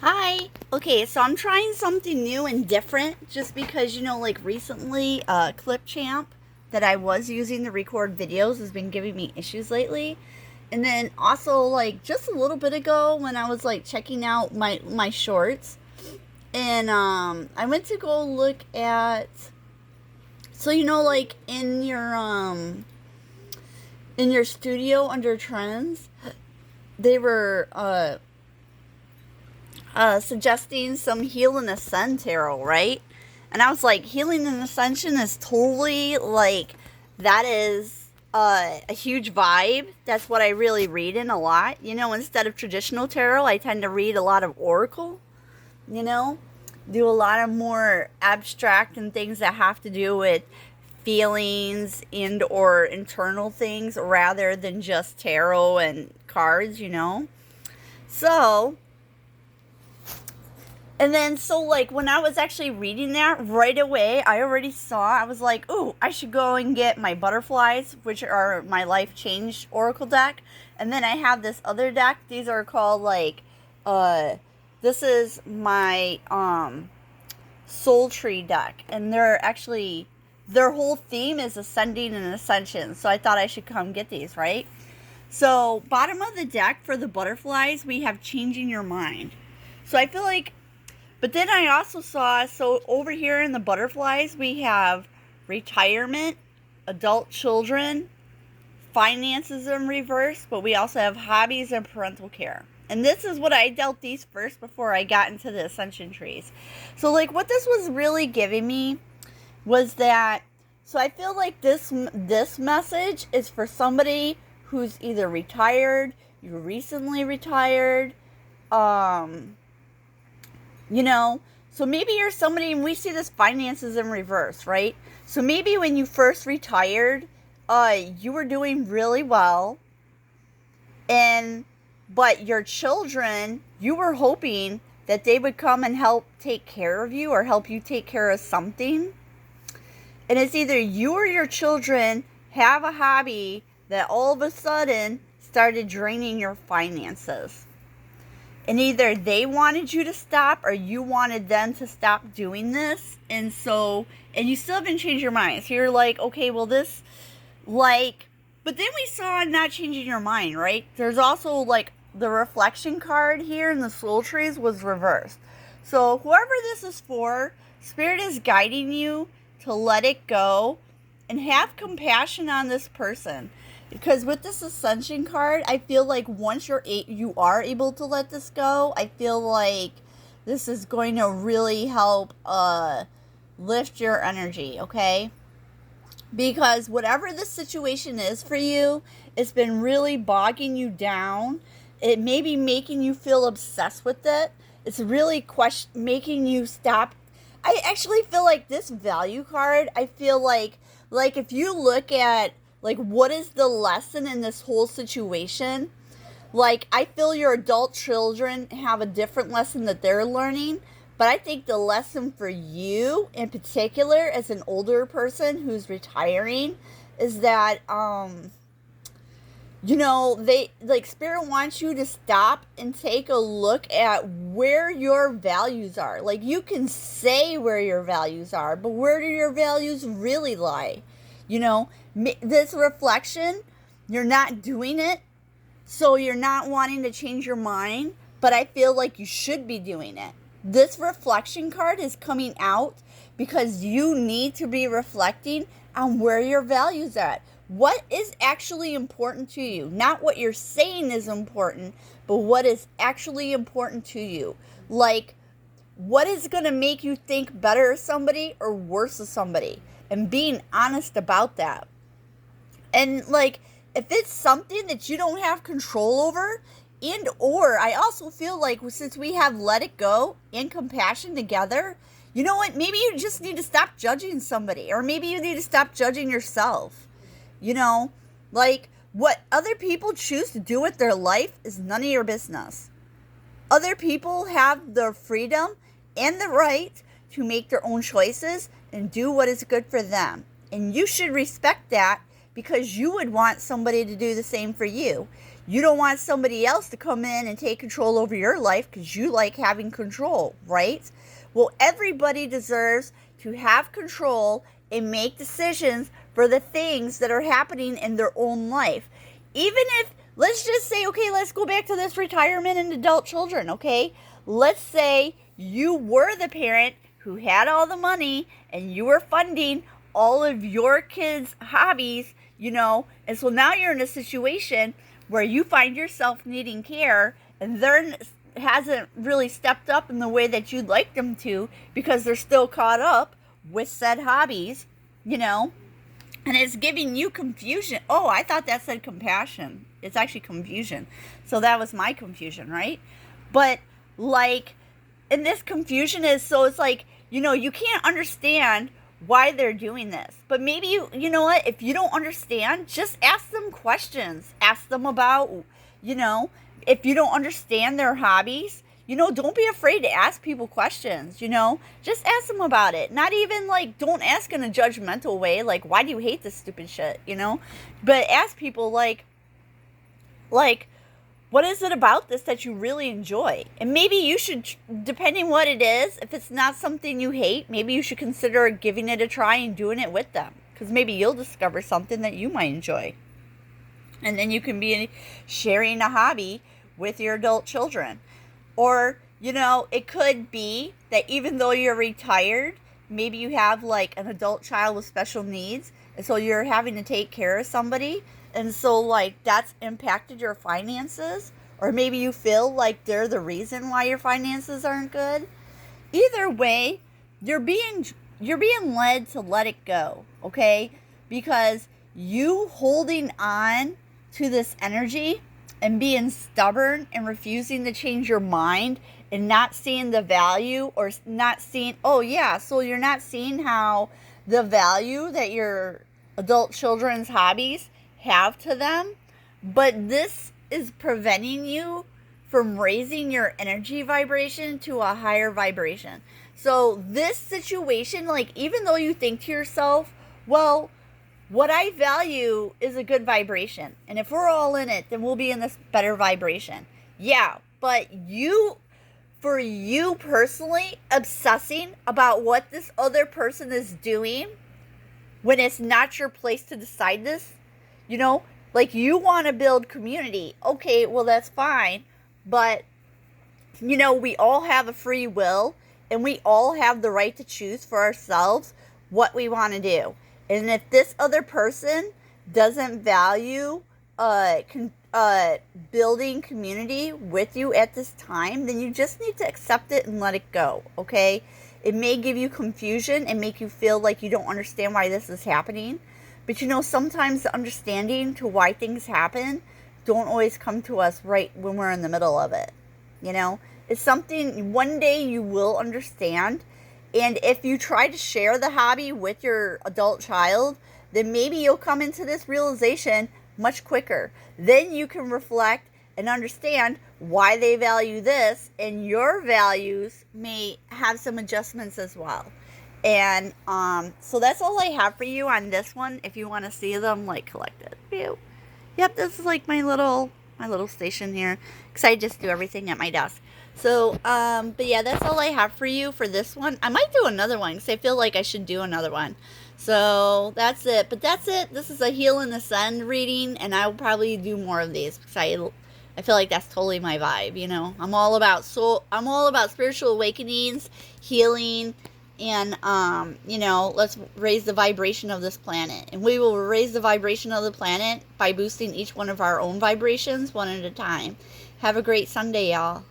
Hi. Okay, so I'm trying something new and different just because, like recently, Clipchamp that I was using to record videos has been giving me issues lately. And then also, like, just a little bit ago when I was like checking out my shorts and I went to go look at like in your studio under trends, they were suggesting some Heal and Ascend tarot, right? And I was like, Healing and Ascension is totally like, that is a huge vibe. That's what I really read in a lot. Instead of traditional tarot, I tend to read a lot of oracle, you know, do a lot of more abstract and things that have to do with feelings and or internal things rather than just tarot and cards. So, and then, so like when I was actually reading that right away, I already saw, I was like, ooh, I should go and get my butterflies, which are my life change oracle deck. And then I have this other deck. These are called like, uh, this is my soul tree deck. And they're actually, their whole theme is ascending and ascension. So I thought I should come get these, right? So, bottom of the deck for the butterflies, we have changing your mind. So I feel like, but then I also saw, so over here in the butterflies, we have retirement, adult children, finances in reverse, but we also have hobbies and parental care. And this is what I dealt these first before I got into the ascension trees. So like what this was really giving me was that, so I feel like this message is for somebody who's either retired, you recently retired, um so maybe you're somebody, and we see this finances in reverse, right? So maybe when you first retired, you were doing really well, and but your children, you were hoping that they would come and help take care of you or help you take care of something. And it's either you or your children have a hobby that all of a sudden started draining your finances. And either they wanted you to stop or you wanted them to stop doing this. And so, and you still haven't changed your mind. So you're like, okay, well, this, like, but then we saw not changing your mind, right? There's also like the reflection card here in the soul trees was reversed. So whoever this is for, Spirit is guiding you to let it go and have compassion on this person. Because with this ascension card, I feel like once you are able to let this go, I feel like this is going to really help lift your energy, okay? Because whatever the situation is for you, it's been really bogging you down. It may be making you feel obsessed with it. It's really making you stop. I actually feel like this value card, I feel like if you look at like what is the lesson in this whole situation, like I feel your adult children have a different lesson that they're learning, but I think the lesson for you in particular as an older person who's retiring is that they like Spirit wants you to stop and take a look at where your values are. Like you can say where your values are, but where do your values really lie? This reflection, you're not doing it, so you're not wanting to change your mind, but I feel like you should be doing it. This reflection card is coming out because you need to be reflecting on where your values are at. What is actually important to you? Not what you're saying is important, but what is actually important to you. Like, what is going to make you think better of somebody or worse of somebody? And being honest about that. And like, if it's something that you don't have control over, and or I also feel like since we have let it go and compassion together, you know what? Maybe you just need to stop judging somebody, or maybe you need to stop judging yourself. You know, like what other people choose to do with their life is none of your business. Other people have the freedom and the right to make their own choices and do what is good for them. And you should respect that because you would want somebody to do the same for you. You don't want somebody else to come in and take control over your life because you like having control, right? Well, everybody deserves to have control and make decisions for the things that are happening in their own life. Even if, let's just say, okay, let's go back to this retirement and adult children, okay? Let's say you were the parent who had all the money and you were funding all of your kids' hobbies, and so now you're in a situation where you find yourself needing care and they're hasn't really stepped up in the way that you'd like them to because they're still caught up with said hobbies, and it's giving you confusion. Oh, I thought that said compassion. It's actually confusion. So that was my confusion, right? But and this confusion is, so it's you can't understand why they're doing this. But maybe you know what, if you don't understand, just ask them questions. Ask them about, if you don't understand their hobbies, don't be afraid to ask people questions, just ask them about it. Not even don't ask in a judgmental way, why do you hate this stupid shit, but ask people what is it about this that you really enjoy? And maybe you should, depending what it is, if it's not something you hate, maybe you should consider giving it a try and doing it with them. Because maybe you'll discover something that you might enjoy. And then you can be sharing a hobby with your adult children. Or, it could be that even though you're retired, maybe you have an adult child with special needs. And so you're having to take care of somebody. And so, that's impacted your finances. Or maybe you feel like they're the reason why your finances aren't good. Either way, you're being led to let it go, okay? Because you holding on to this energy and being stubborn and refusing to change your mind and not seeing the value, or not seeing, so you're not seeing how the value that your adult children's hobbies have to them, but this is preventing you from raising your energy vibration to a higher vibration. So this situation, even though you think to yourself, well, what I value is a good vibration, and if we're all in it, then we'll be in this better vibration. Yeah, but for you personally, obsessing about what this other person is doing when it's not your place to decide this, you want to build community. Okay, well, that's fine. But, we all have a free will and we all have the right to choose for ourselves what we want to do. And if this other person doesn't value building community with you at this time, then you just need to accept it and let it go, okay? It may give you confusion and make you feel like you don't understand why this is happening. But sometimes the understanding to why things happen don't always come to us right when we're in the middle of it. It's something one day you will understand. And if you try to share the hobby with your adult child, then maybe you'll come into this realization much quicker. Then you can reflect and understand why they value this, and your values may have some adjustments as well. And so that's all I have for you on this one. If you want to see them collected. Yep, this is my little station here, because I just do everything at my desk. So but yeah, that's all I have for you for this one. I might do another one because I feel like I should do another one. So that's it. But that's it. This is a Heal and Ascend reading, and I will probably do more of these because I feel like that's totally my vibe. I'm all about spiritual awakenings, healing, and let's raise the vibration of this planet. And we will raise the vibration of the planet by boosting each one of our own vibrations one at a time. Have a great Sunday, y'all.